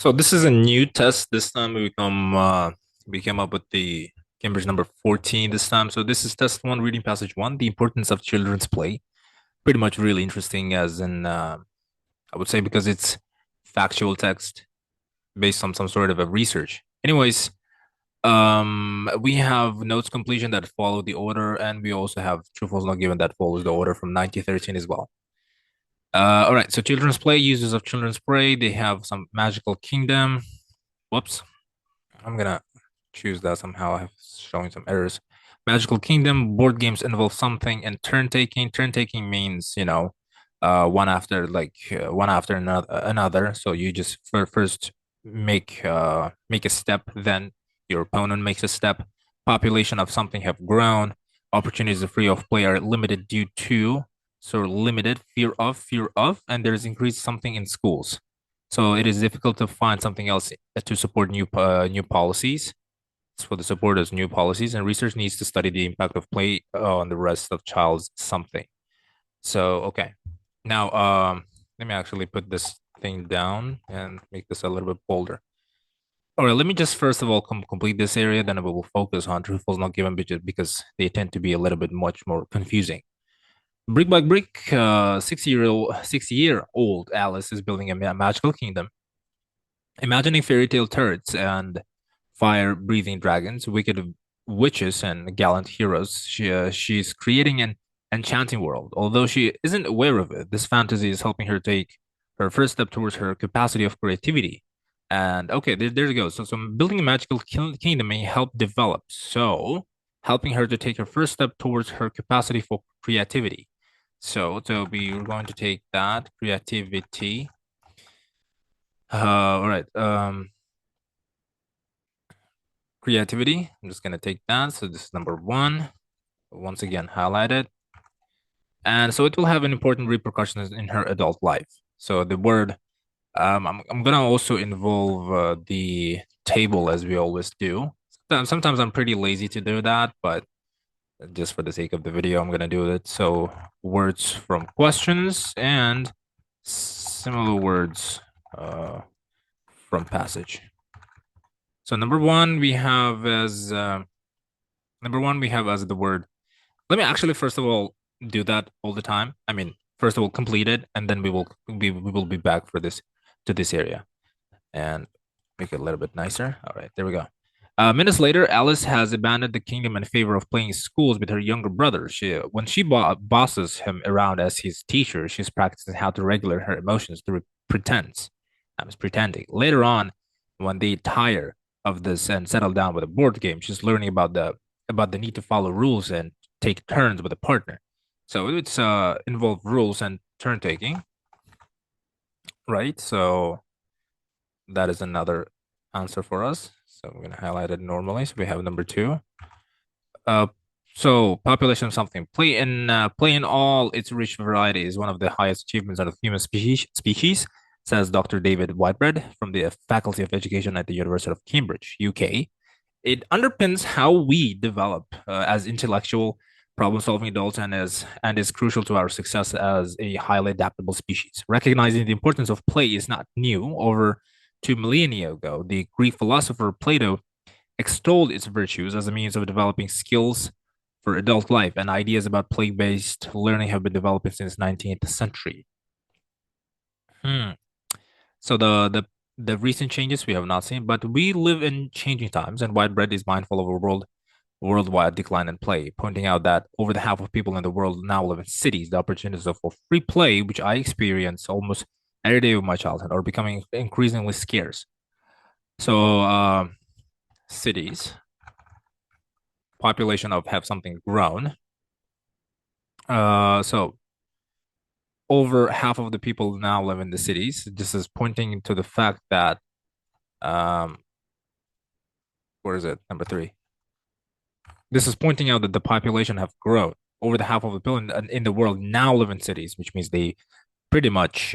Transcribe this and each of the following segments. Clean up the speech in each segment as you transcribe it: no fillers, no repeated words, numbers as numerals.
So this is a new test. This time we came up with the Cambridge number 14 this time. So this is test one, reading passage one, the importance of children's play. Pretty much really interesting as in I would say because it's factual text based on some sort of a research. Anyways, we have notes completion that follow the order, and we also have true false not given that follows the order from 1913 as well. All right, so children's play, users of children's play, they have some magical kingdom. Whoops. I'm gonna choose that somehow. I have showing some errors. Magical Kingdom board games involve something and turn taking. Turn taking means, one after another. So you just first make a step, then your opponent makes a step. Population of something have grown. Opportunities of free of play are limited due to limited fear of, and there's increased something in schools. So it is difficult to find something else to support new policies. It's for the supporters new policies, and research needs to study the impact of play on the rest of child's something. So okay, now let me actually put this thing down and make this a little bit bolder. All right, let me just first of all complete this area, then we will focus on truthfuls not given because they tend to be a little bit much more confusing. Brick by brick, 6 year old Alice is building a magical kingdom. Imagining fairy tale turrets and fire breathing dragons, wicked witches, and gallant heroes, she's creating an enchanting world. Although she isn't aware of it, this fantasy is helping her take her first step towards her capacity of creativity. And okay, there you go. So building a magical kingdom may help develop. So helping her to take her first step towards her capacity for creativity. So we're going to take that creativity. All right. Creativity. I'm just gonna take that. So this is number one. Once again, highlight it. And so it will have an important repercussions in her adult life. So the word, I'm gonna also involve the table as we always do. Sometimes I'm pretty lazy to do that, but just for the sake of the video, I'm gonna do it. So words from questions and similar words from passage. So number one we have as the word. Let me actually first of all do that all the time. I mean, first of all complete it, and then we will be back for this to this area and make it a little bit nicer. All right, there we go. Minutes later, Alice has abandoned the kingdom in favor of playing schools with her younger brother. When she bosses him around as his teacher, she's practicing how to regulate her emotions through pretense. I was pretending. Later on, when they tire of this and settle down with a board game, she's learning about the need to follow rules and take turns with a partner. So it's involve rules and turn taking, right? So that is another answer for us. So I'm gonna highlight it normally. So we have number two. Uh, so population of something. Play in all its rich variety is one of the highest achievements of the human species, says Dr. David Whitebread from the Faculty of Education at the University of Cambridge, UK. It underpins how we develop as intellectual problem-solving adults and is crucial to our success as a highly adaptable species. Recognizing the importance of play is not new. Over 2 millennia ago, the Greek philosopher Plato extolled its virtues as a means of developing skills for adult life, and ideas about play-based learning have been developing since 19th century. Hmm. So the recent changes we have not seen, but we live in changing times, and Whitebread is mindful of a worldwide decline in play, pointing out that over the half of people in the world now live in cities. The opportunities for free play, which I experience almost every day of my childhood, are becoming increasingly scarce. So cities, population of have something grown. So over half of the people now live in the cities. This is pointing to the fact that um, where is it? Number three. This is pointing out that the population have grown. Over the half of the people in the world now live in cities, which means they pretty much,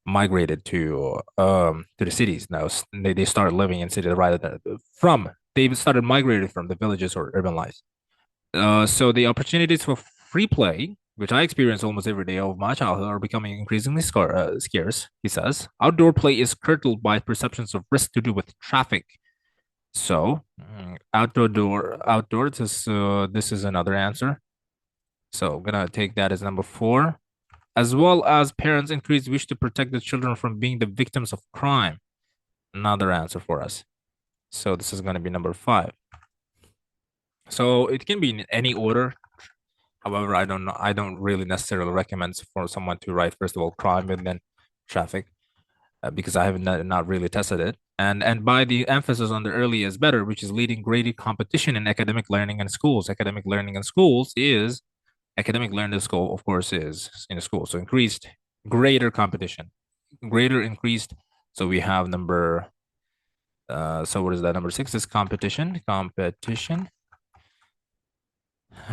migrated to the cities now. They started living in cities rather than from. They started migrating from the villages or urban lives. So the opportunities for free play which I experience almost every day of my childhood, are becoming increasingly scarce, he says. Outdoor play is curtailed by perceptions of risk to do with traffic. So, outdoor, this is another answer. So, I'm gonna take that as number four. As well as parents' increased wish to protect the children from being the victims of crime. Another answer for us. So, this is gonna be number five. So, it can be in any order. However, I don't know. I don't really necessarily recommend for someone to write first of all crime and then traffic because I have not really tested it. And by the emphasis on the early is better, which is leading greater competition in academic learning in schools. Academic learning in school, of course, is in a school. So increased, greater competition, greater increased. So we have number. So what is that? Number six is competition. Competition.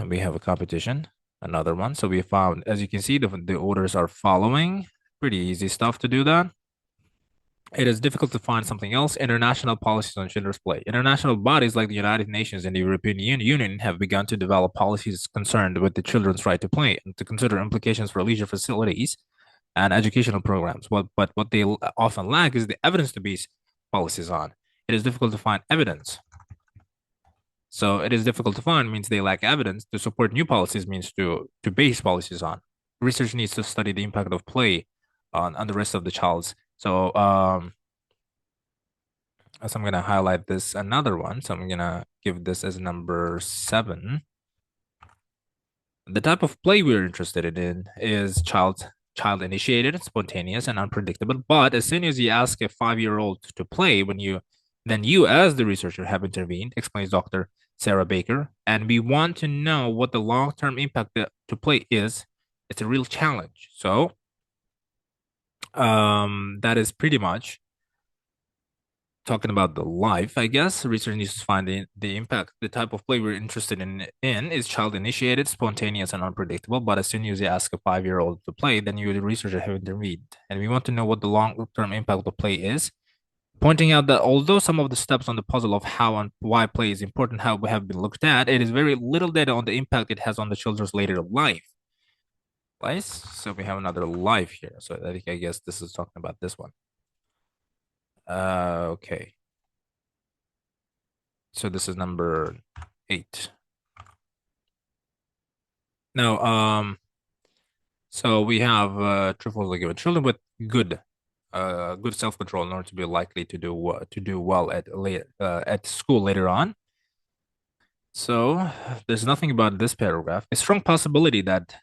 We have a competition, another one. So we found, as you can see, the orders are following. Pretty easy stuff to do that. It is difficult to find something else. International policies on children's play. International bodies like the United Nations and the European Union have begun to develop policies concerned with the children's right to play and to consider implications for leisure facilities and educational programs. But what they often lack is the evidence to base policies on. It is difficult to find evidence. So it is difficult to find means they lack evidence. To support new policies means to base policies on. Research needs to study the impact of play on the rest of the child's. So so I'm gonna highlight this another one. So I'm gonna give this as number seven. The type of play we're interested in is child initiated, spontaneous, and unpredictable. But as soon as you ask a 5-year-old to play, then you as the researcher have intervened, explains Dr. Sarah Baker. And we want to know what the long-term impact to play is. It's a real challenge. So that is pretty much talking about the life, I guess. Research needs to find the impact. The type of play we're interested in is child initiated, spontaneous, and unpredictable. But as soon as you ask a 5-year-old to play, then you, the researcher, have intervened. And we want to know what the long term impact of the play is. Pointing out that although some of the steps on the puzzle of how and why play is important have been looked at, it is very little data on the impact it has on the children's later life. Nice. So we have another life here. So I guess this is talking about this one. Okay. So this is number 8. Now, so we have truthfully given children with good self-control in order to be likely to do well at school later on. So there's nothing about this paragraph. A strong possibility that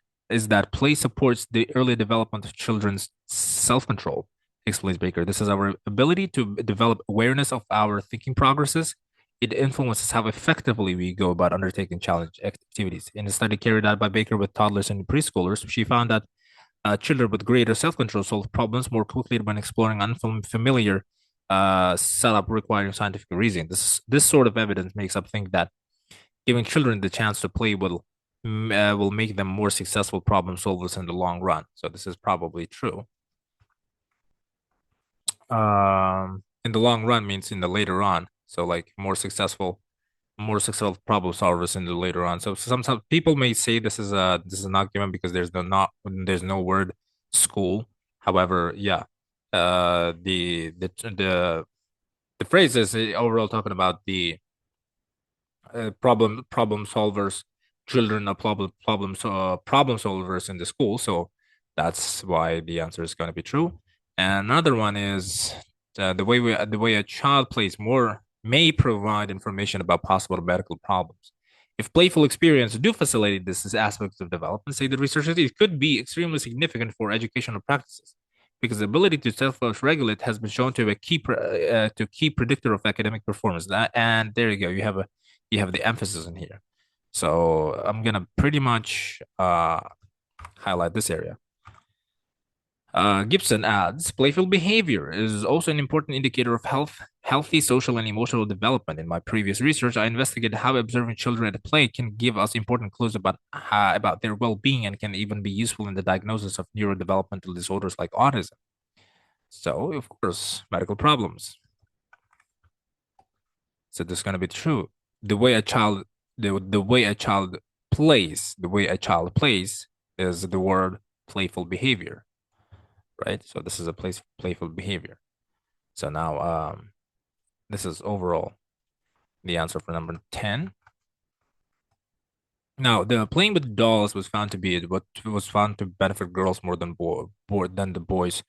play supports the early development of children's self-control, explains Baker. This is our ability to develop awareness of our thinking progresses. It influences how effectively we go about undertaking challenge activities. In a study carried out by Baker with toddlers and preschoolers, she found that children with greater self-control solve problems more quickly when exploring unfamiliar setup requiring scientific reasoning. This sort of evidence makes us think that giving children the chance to play will make them more successful problem solvers in the long run. So this is probably true. In the long run means in the later on. So like more successful problem solvers in the later on. So sometimes people may say this is not given because there's no word school. However, yeah, the phrase is overall talking about the problem solvers, children are problem solvers in the school. So that's why the answer is going to be true. And another one is the way a child plays more may provide information about possible medical problems. If playful experience do facilitate this aspect of development, say the researchers, it could be extremely significant for educational practices because the ability to self-regulate has been shown to be a key predictor of academic performance. And there you go, you have the emphasis in here. So I'm gonna pretty much highlight this area. Gibson adds, playful behavior is also an important indicator of healthy social and emotional development. In my previous research, I investigated how observing children at play can give us important clues about their well-being and can even be useful in the diagnosis of neurodevelopmental disorders like autism. So, of course, medical problems. So this is going to be true. The way a child, the way a child plays is the word playful behavior, right? So this is a playful behavior. So now this is overall the answer for number 10. Now, the playing with dolls was found to be what was found to benefit girls more than the boys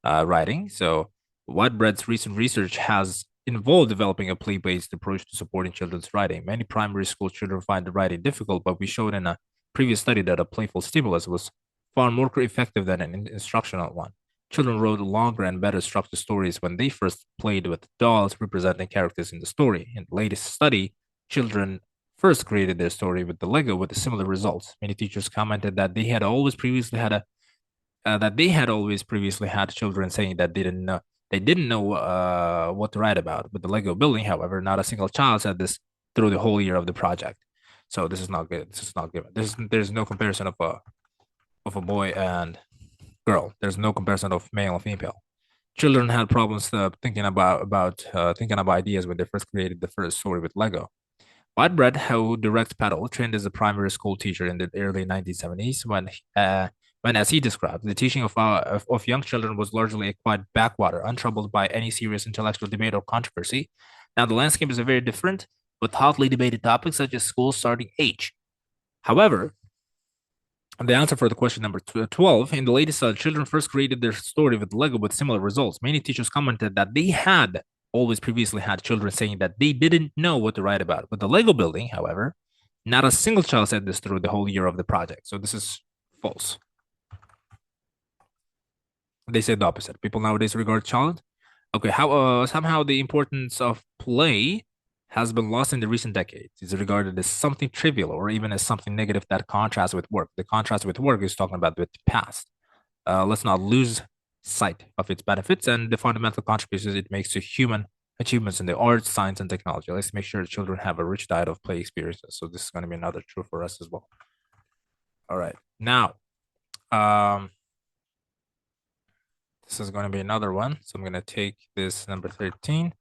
writing. So, Whitebread's recent research has involved developing a play-based approach to supporting children's writing. Many primary school children find the writing difficult, but we showed in a previous study that a playful stimulus was far more effective than an instructional one. Children wrote longer and better structured stories when they first played with dolls representing characters in the story. In the latest study, children first created their story with the Lego with similar results. Many teachers commented that they had always previously had children saying that they didn't know what to write about. With the Lego building, however, not a single child said this through the whole year of the project. So this is not good. This is not good. There's no comparison of a boy and girl. There's no comparison of male and female. Children had problems thinking about ideas when they first created the first story with Lego. Whitebread, who directs Paddle, trained as a primary school teacher in the early 1970s when, as he described, the teaching of young children was largely a quiet backwater, untroubled by any serious intellectual debate or controversy. Now, the landscape is very different, with hotly debated topics such as school starting age. However, the answer for the question number 12, in the latest children first created their story with Lego with similar results. Many teachers commented that they had always previously had children saying that they didn't know what to write about. With the Lego building, however, not a single child said this through the whole year of the project. So this is false. They said the opposite. People nowadays regard child. Okay, how somehow the importance of play has been lost in the recent decades. Is regarded as something trivial or even as something negative that contrasts with work. The contrast with work is talking about the past. Let's not lose sight of its benefits and the fundamental contributions it makes to human achievements in the arts, science, and technology. Let's make sure children have a rich diet of play experiences. So this is going to be another true for us as well. All right. Now, um, this is going to be another one. So I'm going to take this number 13.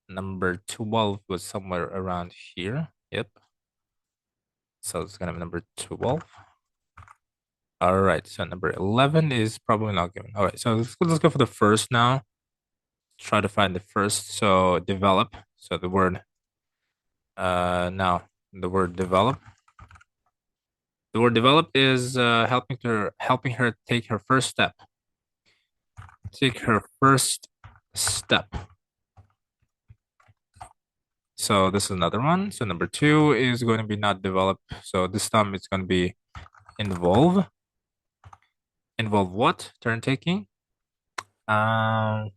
Number 12 was somewhere around here. Yep. So it's going to be number 12. All right. So number 11 is probably not given. All right. So let's go for the first now. Try to find the first. So develop. So the word now the word develop. The word develop is helping her take her first step. Take her first step. So this is another one. So number 2 is going to be not develop. So this time it's going to be involve. Involve what? Turn taking. They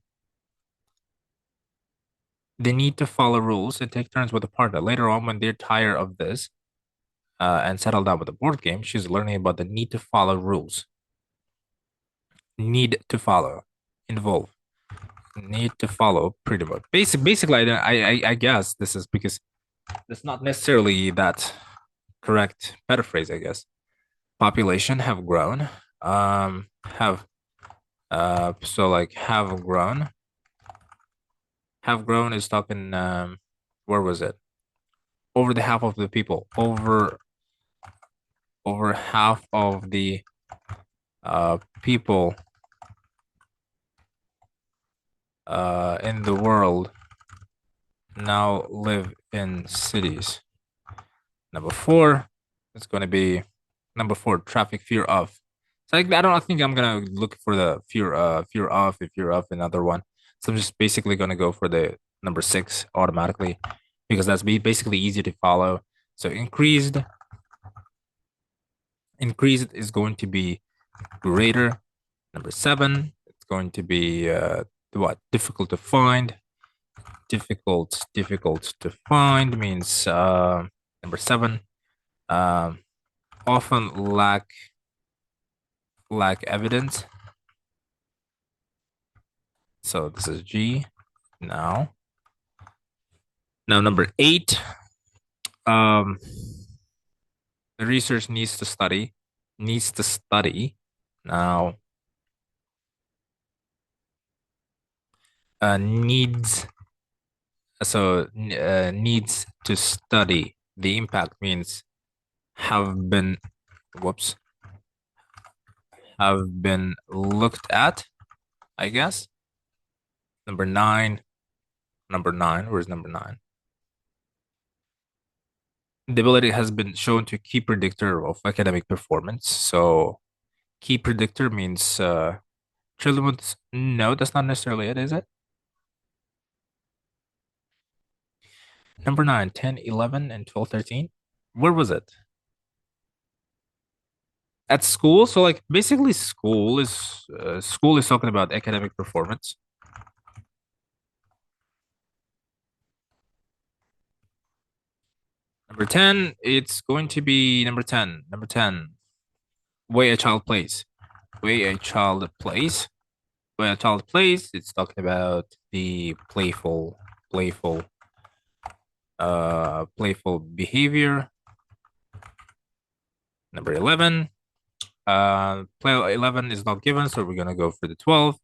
need to follow rules and take turns with a partner. Later on, when they're tired of this and settle down with the board game, she's learning about the need to follow rules. Need to follow. Involve. Need to follow pretty much. Basically, I guess this is because it's not necessarily that correct paraphrase, I guess. Population have grown. Have so like have grown. Have grown is talking where was it? Over the half of the people. Over half of the people in the world now live in cities. Number 4 is going to be number 4, traffic fear of. So I think I'm gonna look for the fear of another one. So I'm just basically gonna go for the number 6 automatically because that's basically easy to follow. So increased is going to be greater. Number 7, it's going to be what? Difficult to find. Difficult to find means number 7. Often lack evidence. So this is G. Now number 8. The research needs to study. Now needs. So needs to study. The impact means have been. Whoops. have been looked at, I guess. Number nine. Number nine. Where's number nine? The ability has been shown to key predictor of academic performance. So key predictor means children would no, that's not necessarily it, is it? Number 9, 10, 11, and 12, 13. Where was it? At school. So like basically school is talking about academic performance. Number 10, it's going to be number 10. Number 10, way a child plays. Way a child plays. Way a child plays, it's talking about the playful playful behavior. Number 11, play 11 is not given, so we're gonna go for the 12.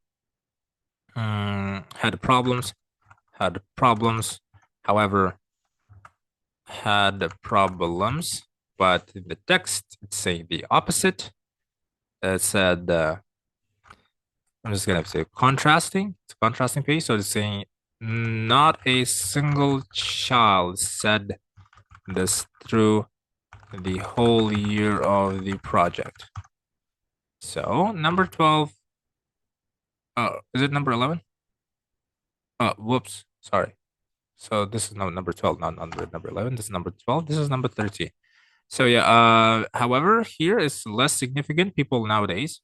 Had problems, had problems. However, had problems, but in the text it's saying the opposite. It said I'm just gonna say contrasting. It's a contrasting piece, so it's saying not a single child said this through the whole year of the project. So number 12. Is it number 11? Whoops, sorry. So this is number 12, not number 11. This is number 12. This is number 13. So yeah, however, here is less significant. People nowadays,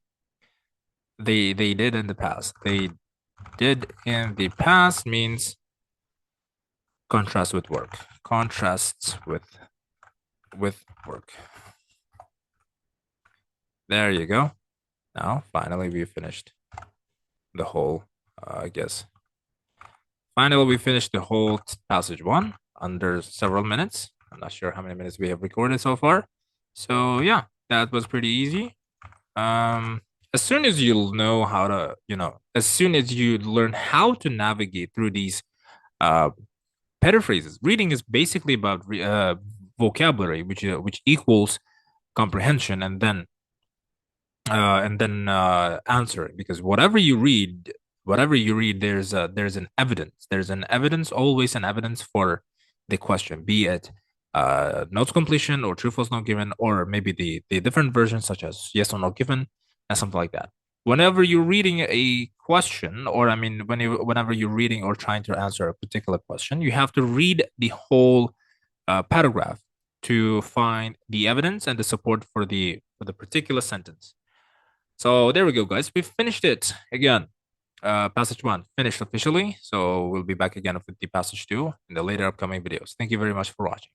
they did in the past. They did in the past means contrast with work. Contrasts with work. There you go. Now, finally, we finished the whole, I guess. Finally, we finished the whole passage one under several minutes. I'm not sure how many minutes we have recorded so far. So yeah, that was pretty easy. As soon as you know how to, as soon as you learn how to navigate through these uh, paraphrases, reading is basically about vocabulary, which equals comprehension, and then answering, because whatever you read, there's an evidence. There's an evidence, always an evidence for the question, be it notes completion or true false not given, or maybe the different versions such as yes or no given and something like that. Whenever you're reading a question, or I mean, whenever you're reading or trying to answer a particular question, you have to read the whole paragraph to find the evidence and the support for the particular sentence. So there we go, guys. We finished it again. Passage one finished officially. So we'll be back again with the passage two in the later upcoming videos. Thank you very much for watching.